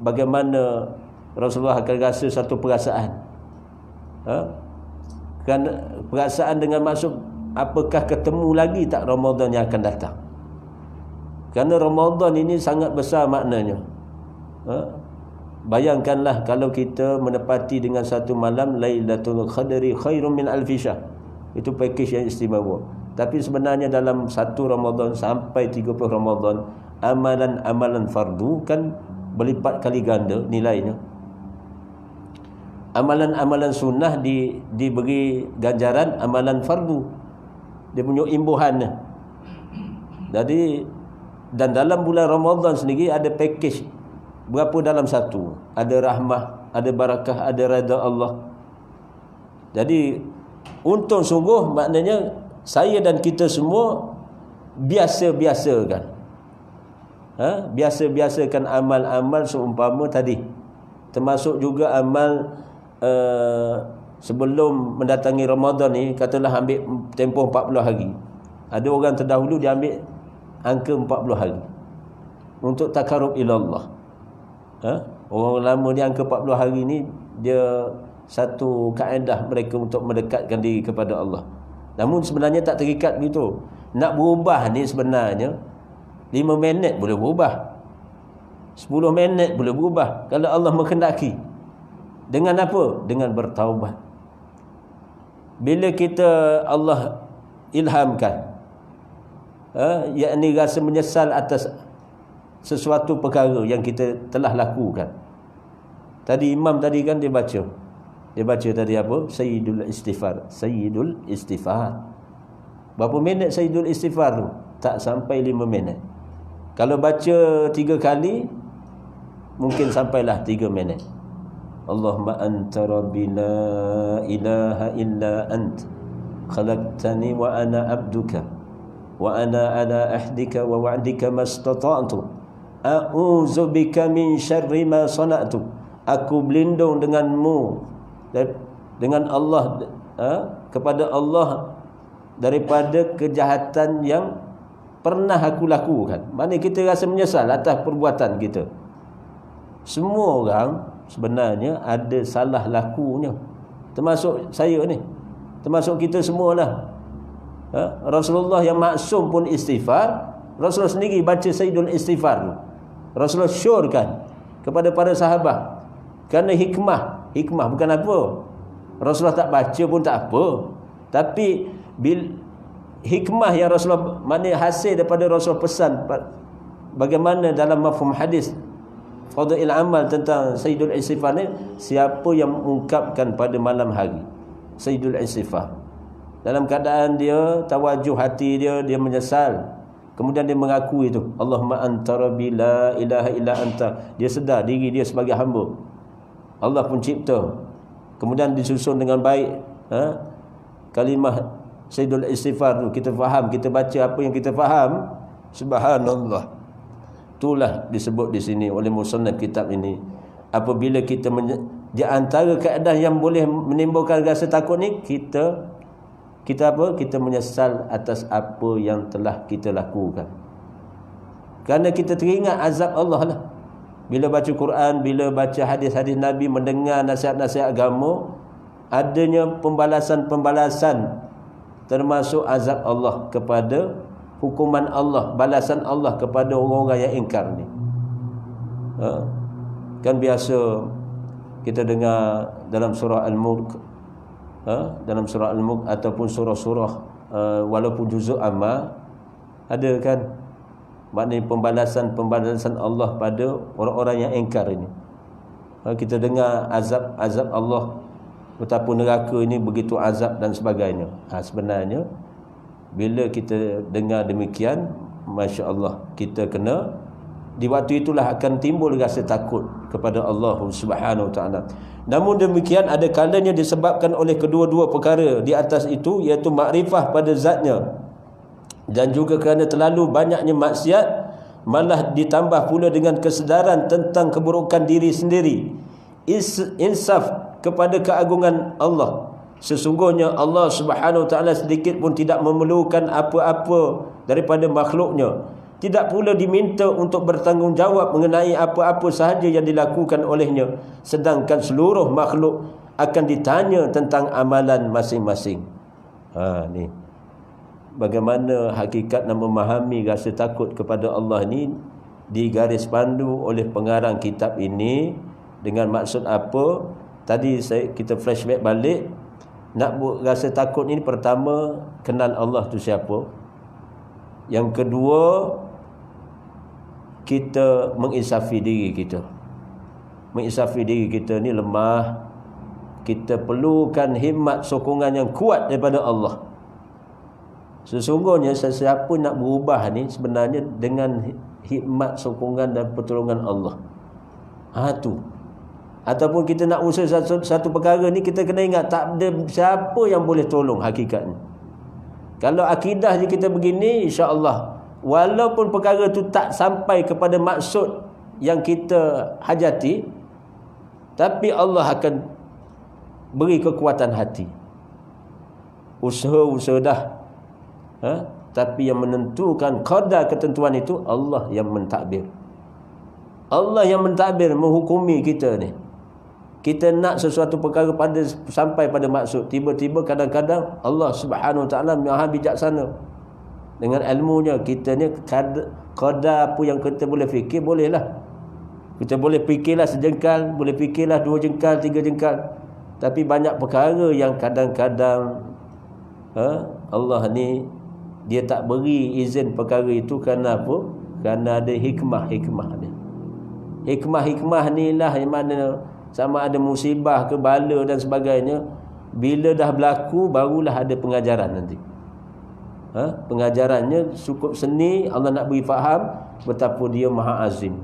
bagaimana Rasulullah akan rasa satu perasaan. Kan perasaan dengan maksud apakah ketemu lagi tak Ramadan yang akan datang. Kerana Ramadan ini sangat besar maknanya. Bayangkanlah kalau kita menepati dengan satu malam Lailatul Qadri khairum min alfi syahr. Itu pakej yang istimewa. Tapi sebenarnya dalam satu Ramadan sampai 30 Ramadan, amalan-amalan fardu kan berlipat kali ganda nilainya. Amalan-amalan sunnah diberi ganjaran amalan fardu. Dia punya imbuhannya. Jadi, dan dalam bulan Ramadan sendiri ada pakej. Berapa dalam satu? Ada rahmah, ada barakah, ada redha Allah. Jadi untung sungguh, maknanya saya dan kita semua biasa-biasakan. Biasa-biasakan amal-amal seumpama tadi. Termasuk juga amal sebelum mendatangi Ramadan ni, katalah ambil tempoh 40 hari. Ada orang terdahulu dia ambil angka 40 hari untuk takarub ilallah. Orang lama ni angka 40 hari ni dia satu kaedah mereka untuk mendekatkan diri kepada Allah. Namun sebenarnya tak terikat begitu. Nak berubah ni sebenarnya 5 minit boleh berubah, 10 minit boleh berubah kalau Allah menghendaki. Dengan apa? Dengan bertaubat. Bila kita Allah ilhamkan, yakni rasa menyesal atas sesuatu perkara yang kita telah lakukan. Tadi imam tadi kan dia baca tadi apa? Sayyidul Istighfar. Berapa minit Sayyidul Istighfar tu? Tak sampai 5 minit. Kalau baca 3 kali, mungkin sampailah 3 minit. Allahumma anta rabbi la ilaha illa ant khalaqtani wa ana abduka wa ana ala ahdika wa wa'dika mastata'tu a'udzu bika min syarri ma sana'tu. Aku berlindung denganmu, dengan Allah, kepada Allah daripada kejahatan yang pernah aku lakukan. Maknanya kita rasa menyesal atas perbuatan kita. Semua orang sebenarnya ada salah lakunya, termasuk saya ni, termasuk kita semualah. Rasulullah yang maksum pun istighfar. Rasulullah sendiri baca Sayyidul Istighfar tu. Rasulullah syorkan kepada para sahabat, kerana hikmah bukan apa. Rasulullah tak baca pun tak apa, tapi hikmah yang Rasulullah, maknanya hasil daripada Rasulullah pesan bagaimana dalam mafhum hadis fadail amal tentang Sayyidul Istighfar ni, siapa yang mengungkapkan pada malam hari Sayyidul Istighfar dalam keadaan dia tawajuh hati dia menyesal, kemudian dia mengakui itu, Allahumma anta rabbi la ilaha illa anta, dia sedar diri dia sebagai hamba, Allah pun cipta, kemudian disusun dengan baik kalimah Sayyidul Istighfar tu, kita faham, kita baca apa yang kita faham, subhanallah. Itulah disebut di sini oleh musannaf kitab ini, apabila kita di antara keadaan yang boleh menimbulkan rasa takut ni, kita apa? Kita menyesal atas apa yang telah kita lakukan. Kerana kita teringat azab Allah lah. Bila baca Quran, bila baca hadis-hadis Nabi, mendengar nasihat-nasihat agama, adanya pembalasan-pembalasan, termasuk azab Allah kepada hukuman Allah, balasan Allah kepada orang-orang yang ingkar ni. Kan biasa kita dengar dalam surah Al-Mulk, dalam surah Al-Mulk ataupun surah-surah walaupun juzuk amma, ada kan maknanya pembalasan Allah pada orang-orang yang ingkar ini. Kita dengar azab Allah, betapa neraka ini begitu azab dan sebagainya. Sebenarnya bila kita dengar demikian, Masya Allah, kita kena, di waktu itulah akan timbul rasa takut kepada Allah Subhanahu Wa Taala. Namun demikian, ada kalanya disebabkan oleh kedua-dua perkara di atas itu, iaitu makrifah pada zatnya, dan juga kerana terlalu banyaknya maksiat, malah ditambah pula dengan kesedaran tentang keburukan diri sendiri, insaf kepada keagungan Allah. Sesungguhnya Allah Subhanahu Wa Taala sedikit pun tidak memerlukan apa-apa daripada makhluknya, tidak pula diminta untuk bertanggungjawab mengenai apa-apa sahaja yang dilakukan olehnya, sedangkan seluruh makhluk akan ditanya tentang amalan masing-masing. Ni bagaimana hakikat dan memahami rasa takut kepada Allah ni digaris pandu oleh pengarang kitab ini. Dengan maksud apa? Tadi kita flashback balik. Nak buat rasa takut ni, pertama, kenal Allah tu siapa. Yang kedua, kita menginsafi diri kita. Menginsafi diri kita ni lemah. Kita perlukan hikmat sokongan yang kuat daripada Allah. Sesungguhnya sesiapa nak berubah ni sebenarnya dengan hikmat sokongan dan pertolongan Allah. Tu. Ataupun kita nak usaha satu perkara ni, kita kena ingat tak ada siapa yang boleh tolong hakikatnya. Kalau akidah je kita begini, insya-Allah, walaupun perkara tu tak sampai kepada maksud yang kita hajati, tapi Allah akan beri kekuatan hati. Usaha dah, tapi yang menentukan qadar ketentuan itu Allah yang mentadbir. Allah yang mentadbir, menghukumi kita ni. Kita nak sesuatu perkara sampai pada maksud, tiba-tiba kadang-kadang Allah Subhanahu Wa Taala Maha bijaksana. Dengan ilmunya, kita ni qadar apa yang kita boleh fikir, bolehlah. Kita boleh fikirlah sejengkal, boleh fikirlah 2 jengkal, 3 jengkal. Tapi banyak perkara yang kadang-kadang Allah ni dia tak beri izin perkara itu kerana apa? Kerana ada hikmah-hikmah dia. Hikmah-hikmah ni lah yang mana sama ada musibah ke bala dan sebagainya, bila dah berlaku barulah ada pengajaran nanti. Pengajarannya cukup seni, Allah nak beri faham betapa dia Maha Azim.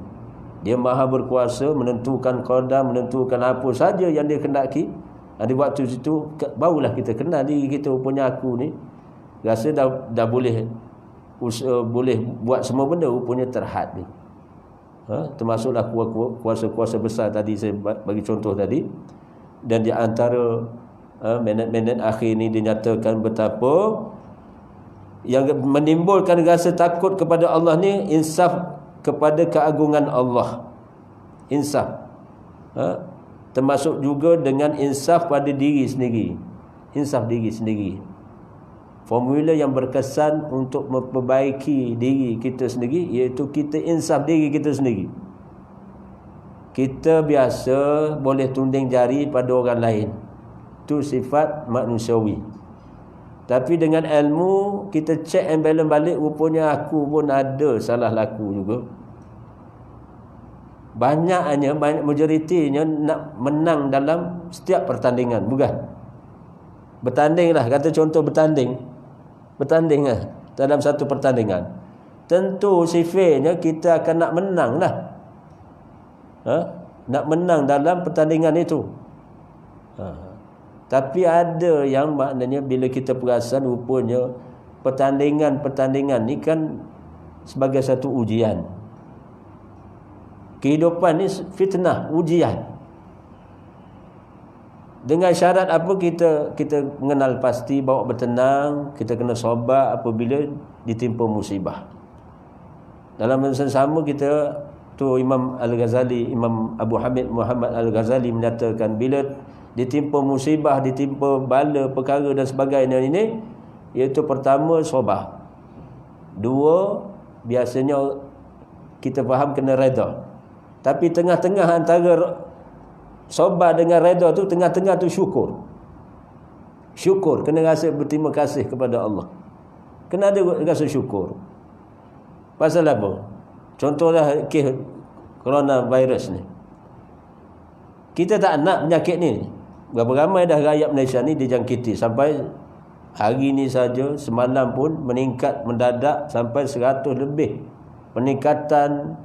Dia maha berkuasa menentukan qadar, menentukan apa saja yang dia kendaki. Di waktu situ barulah kita kenal diri kita, rupanya aku ni rasa dah boleh boleh buat semua benda, rupanya terhad ni. Termasuklah kuasa-kuasa besar tadi saya bagi contoh tadi. Dan di antara minit-minit akhir ni dinyatakan betapa yang menimbulkan rasa takut kepada Allah ni insaf kepada keagungan Allah. Insaf. Termasuk juga dengan insaf pada diri sendiri. Insaf diri sendiri. Formula yang berkesan untuk memperbaiki diri kita sendiri, iaitu kita insaf diri kita sendiri. Kita biasa boleh tunding jari pada orang lain. Itu sifat manusiawi. Tapi dengan ilmu kita check and balance balik, rupanya aku pun ada salah laku juga. Banyak majoritinya nak menang dalam setiap pertandingan, bukan? Bertandinglah, kata contoh bertanding lah dalam satu pertandingan. Tentu sifirnya kita akan nak menang lah. Nak menang dalam pertandingan itu. Tapi ada yang maknanya bila kita perasan rupanya pertandingan ni kan sebagai satu ujian. Kehidupan ni fitnah, ujian. Dengan syarat apa? Kita mengenal pasti, bawa bertenang, kita kena sabar apabila ditimpa musibah. Dalam masa sama kita tu Imam Al-Ghazali, Imam Abu Hamid Muhammad Al-Ghazali menyatakan bila ditimpa musibah, ditimpa bala, perkara dan sebagainya ini, iaitu pertama sabar. Dua, biasanya kita faham kena redha. Tapi tengah-tengah antara sabar dengan redha tu, tengah-tengah tu syukur. Syukur, kena rasa berterima kasih kepada Allah. Kena ada rasa syukur. Pasal apa? Contohlah kes coronavirus ni. Kita tak nak penyakit ni. Berapa ramai dah rakyat Malaysia ni dijangkiti. Sampai hari ni saja, semalam pun meningkat mendadak sampai 100 lebih. Peningkatan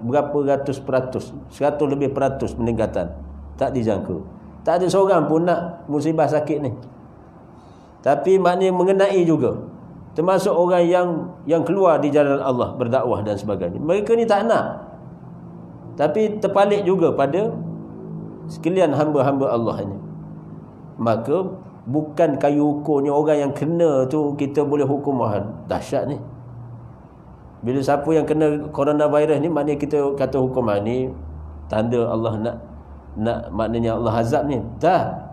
berapa ratus peratus, 100 lebih peratus peningkatan. Tak dijangka. Tak ada seorang pun nak musibah sakit ni. Tapi maknanya mengenai juga. Termasuk orang yang keluar di jalan Allah berdakwah dan sebagainya. Mereka ni tak nak. Tapi terpalit juga pada sekalian hamba-hamba Allah ini. Maka bukan kayu ukurnya orang yang kena tu kita boleh hukum. Dahsyat ni. Bila siapa yang kena coronavirus ni, maknanya kita kata hukum ni tanda Allah nak maknanya Allah azab ni. Tak.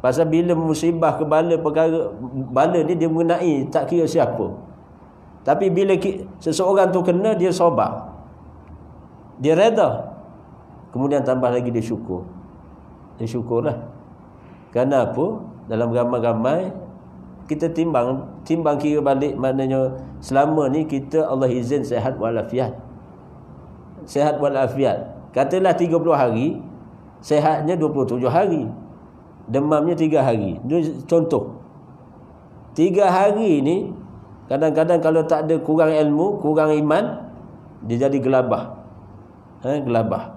Pasal bila musibah ke bala, perkara bala ni dia mengenai tak kira siapa. Tapi bila seseorang tu kena, dia sabar, dia reda, kemudian tambah lagi dia syukur. Dia syukurlah. Kerana apa? Dalam ramai-ramai kita timbang kira balik, maknanya selama ni kita Allah izin sihat walafiat. Sihat walafiat. Katalah 30 hari, sihatnya 27 hari. Demamnya 3 hari. Itu contoh. 3 hari ni kadang-kadang kalau tak ada, kurang ilmu, kurang iman, dia jadi gelabah. Gelabah.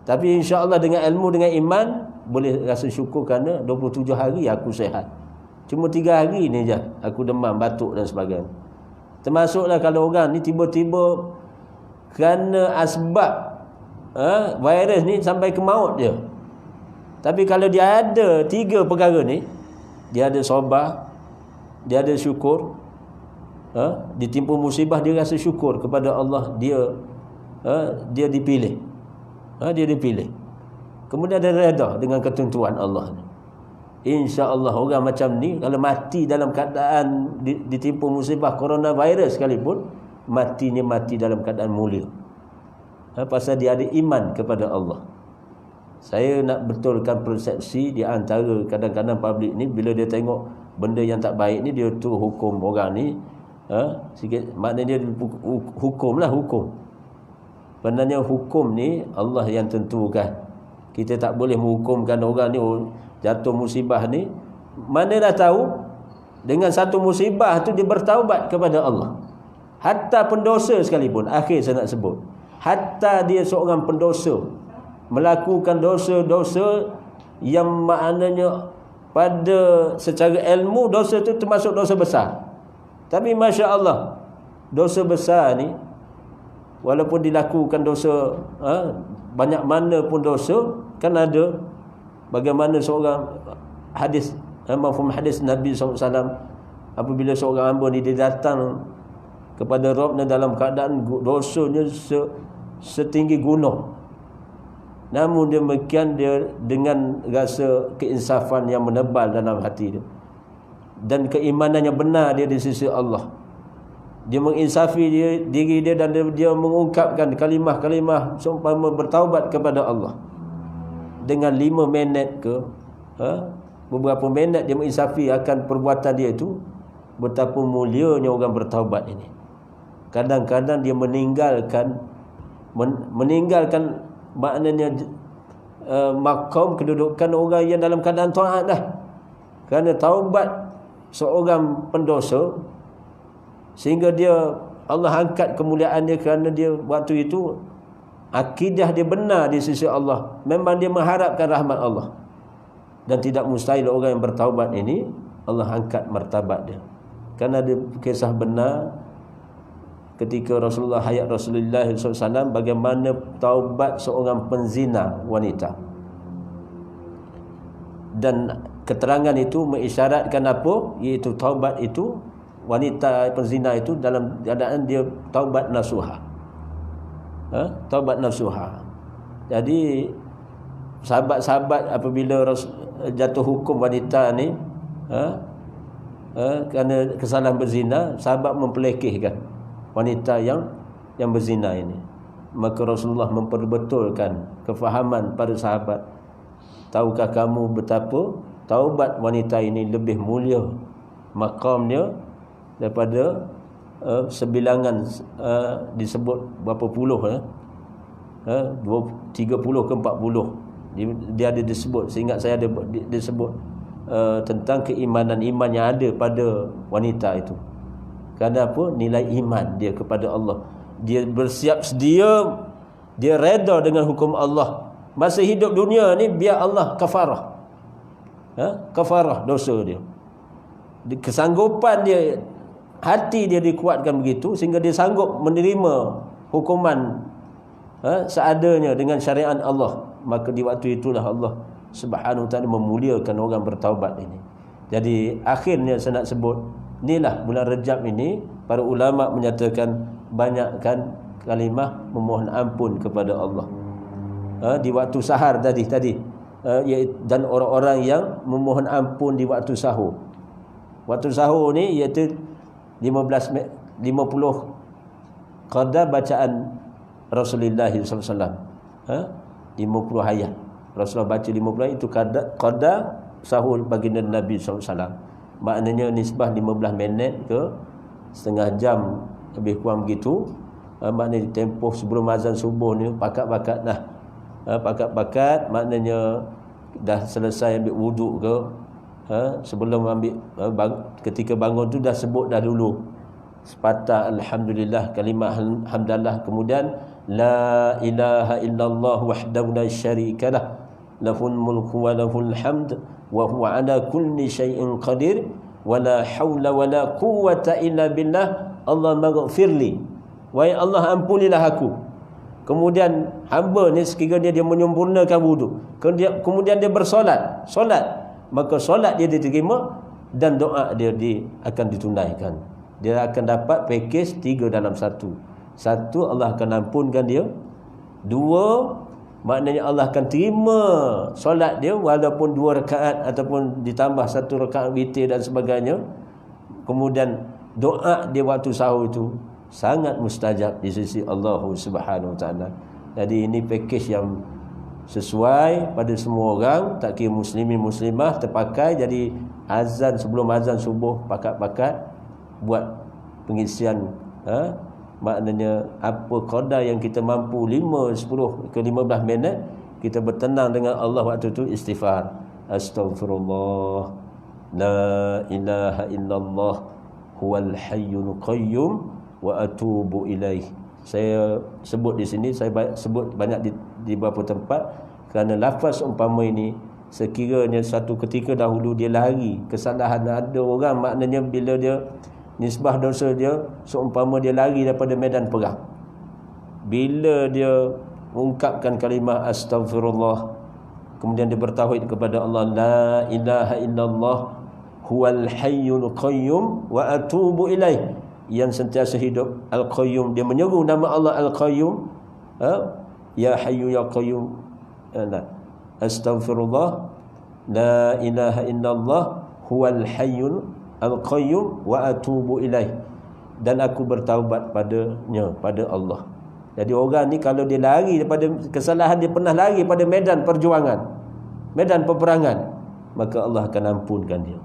Tapi insya-Allah dengan ilmu, dengan iman, boleh rasa syukur kerana 27 hari aku sihat. Cuma 3 hari ni je aku demam, batuk dan sebagainya. Termasuklah kalau orang ni tiba-tiba kerana asbab virus ni sampai ke maut dia. Tapi kalau dia ada 3 perkara ni, dia ada sabar, dia ada syukur, ditimpa musibah dia rasa syukur kepada Allah, dia dipilih. Dia dipilih. Kemudian ada redha dengan ketentuan Allah. Insya-Allah orang macam ni kalau mati dalam keadaan ditimpa musibah coronavirus sekalipun, matinya mati dalam keadaan mulia. Pasal dia ada iman kepada Allah. Saya nak betulkan persepsi di antara kadang-kadang publik ni, bila dia tengok benda yang tak baik ni, dia tu hukum orang ni sikit, maknanya dia hukumlah hukum. Sebenarnya hukum ni Allah yang tentukan. Kita tak boleh menghukumkan orang ni jatuh musibah ni. Mana dah tahu dengan satu musibah tu dia bertaubat kepada Allah. Hatta pendosa sekalipun, akhir saya nak sebut, hatta dia seorang pendosa, melakukan dosa-dosa yang maknanya pada secara ilmu dosa itu termasuk dosa besar. Tapi Masya Allah, dosa besar ni walaupun dilakukan dosa banyak mana pun dosa, kan ada bagaimana seorang hadis, mafhum hadis Nabi SAW, apabila seorang hamba ni dia datang kepada Rabbnya dalam keadaan dosanya setinggi gunung, namun demikian dia dengan rasa keinsafan yang menebal dalam hati dia dan keimanan yang benar dia di sisi Allah, dia menginsafi diri dia dan dia mengungkapkan kalimah-kalimah seumpama bertaubat kepada Allah dengan 5 minit ke beberapa minit, dia menginsafi akan perbuatan dia itu. Betapa mulianya orang bertaubat ini. Kadang-kadang dia meninggalkan maknanya maqam kedudukan orang yang dalam keadaan taat dah. Kerana taubat seorang pendosa sehingga Allah angkat kemuliaan dia, kerana dia waktu itu akidah dia benar di sisi Allah. Memang dia mengharapkan rahmat Allah. Dan tidak mustahil orang yang bertaubat ini Allah angkat martabat dia. Kerana ada kisah benar ketika hayat Rasulullah SAW, bagaimana taubat seorang penzina wanita. Dan keterangan itu mengisyaratkan apa? Iaitu taubat itu, wanita penzina itu dalam keadaan dia taubat nasuha. Taubat nasuha. Jadi sahabat-sahabat apabila jatuh hukum wanita ni kerana kesalahan berzina, sahabat mempelekehkan wanita yang berzina ini. Maka Rasulullah memperbetulkan kefahaman para sahabat. Tahukah kamu betapa taubat wanita ini lebih mulia maqamnya daripada sebilangan disebut berapa puluh 30 ke 40. Dia ada disebut, seingat saya ada disebut tentang keimanan iman yang ada pada wanita itu. Kerana apa? Nilai iman dia kepada Allah. Dia bersiap sedia, dia reda dengan hukum Allah. Masa hidup dunia ni biar Allah kafarah. Kafarah dosa dia. Kesanggupan dia, hati dia dikuatkan begitu sehingga dia sanggup menerima hukuman seadanya dengan syariat Allah. Maka di waktu itulah Allah Subhanahu wa ta'ala memuliakan orang bertaubat ini. Jadi akhirnya saya nak sebut, inilah bulan Rejab ini para ulama menyatakan banyakkan kalimah memohon ampun kepada Allah. Di waktu sahar tadi dan orang-orang yang memohon ampun di waktu sahur. Waktu sahur ni iaitu 50 qada bacaan Rasulullah SAW. 50 ayat. Rasulullah baca 50 ayat itu qada sahur baginda Nabi SAW. Maknanya nisbah 15 minit ke setengah jam lebih kurang begitu. Maknanya tempoh sebelum azan subuh ni pakat-pakat dah. Pakat-pakat maknanya dah selesai ambil wuduk ke, sebelum ambil ketika bangun tu dah sebut dah dulu sepatah alhamdulillah, kalimah hamdalah, kemudian la ilaha illallah wahdahu la syarikalah lahul mulku wa lahul hamd wa huwa ala kulli syai'in qadir wa la haula wa la quwwata illa billah Allahumma ghfirli, wahai Allah ampunilah aku. Kemudian hamba ni sekiranya dia menyempurnakan wudu, kemudian dia bersolat, maka solat dia diterima dan doa dia akan ditunaikan. Dia akan dapat pakej 3 dalam 1. 1, Allah akan ampunkan dia. 2, maknanya Allah akan terima solat dia walaupun 2 rakaat ataupun ditambah 1 rakaat witir dan sebagainya. Kemudian doa dia waktu sahur itu sangat mustajab di sisi Allah Subhanahu wa ta'ala. Jadi ini pakej yang sesuai pada semua orang, tak kira muslimin muslimah, terpakai. Jadi azan, sebelum azan subuh pakat-pakat buat pengisian, maknanya apa qada yang kita mampu 5, 10 ke 15 minit, kita bertenang dengan Allah waktu itu istighfar. Astaghfirullah, la ilaha illallah huwal hayyul qayyum wa atubu ilaih. Saya sebut di sini, saya sebut banyak di beberapa tempat, kerana lafaz umpama ini sekiranya satu ketika dahulu dia lari kesalahan ada orang, maknanya bila dia nisbah dosa dia seumpama dia lari daripada medan perang, bila dia ungkapkan kalimah astaghfirullah, kemudian dia bertauhid kepada Allah, la ilaha illallah huwal hayyul qayyum wa atubu ilaih, yang sentiasa hidup, al-qayyum, dia menyeru nama Allah al-qayyum, ya hayyu ya qayyum, astaghfirullah, la ilaha illallah huwal hayyul al-qayyum wa atubu ilaih, dan aku bertaubat padanya, pada Allah. Jadi orang ni kalau dia lari daripada kesalahan, dia pernah lari pada medan perjuangan, medan peperangan, maka Allah akan ampunkan dia.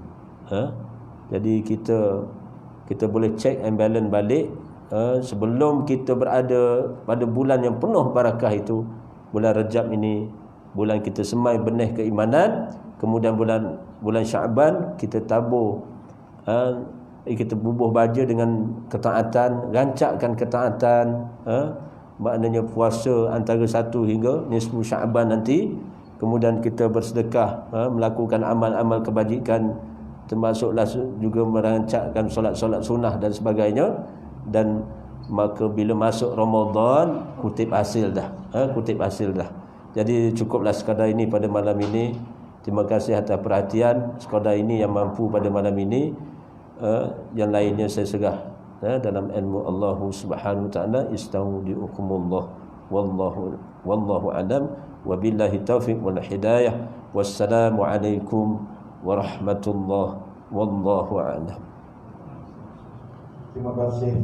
Jadi kita boleh check and balance balik, sebelum kita berada pada bulan yang penuh barakah itu, bulan Rajab ini, bulan kita semai benih keimanan. Kemudian bulan Syaban kita tabur, kita bubuh baja dengan ketaatan, rancakkan ketaatan, maknanya puasa antara 1 hingga nisfu Syaban nanti. Kemudian kita bersedekah, melakukan amal-amal kebajikan, termasuklah juga merancakkan solat-solat sunnah dan sebagainya. Dan maka bila masuk Ramadan, kutip hasil dah, kutip hasil dah. Jadi cukuplah sekadar ini pada malam ini. Terima kasih atas perhatian. Sekadar ini yang mampu pada malam ini. Yang lainnya saya serah dalam ilmu Allah Subhanahu wa taala. Istaudiukumullah wallahu alam, wabillahi taufiq wal hidayah. Wassalamu alaikum warahmatullahi wallahu a'lam. Terima kasih.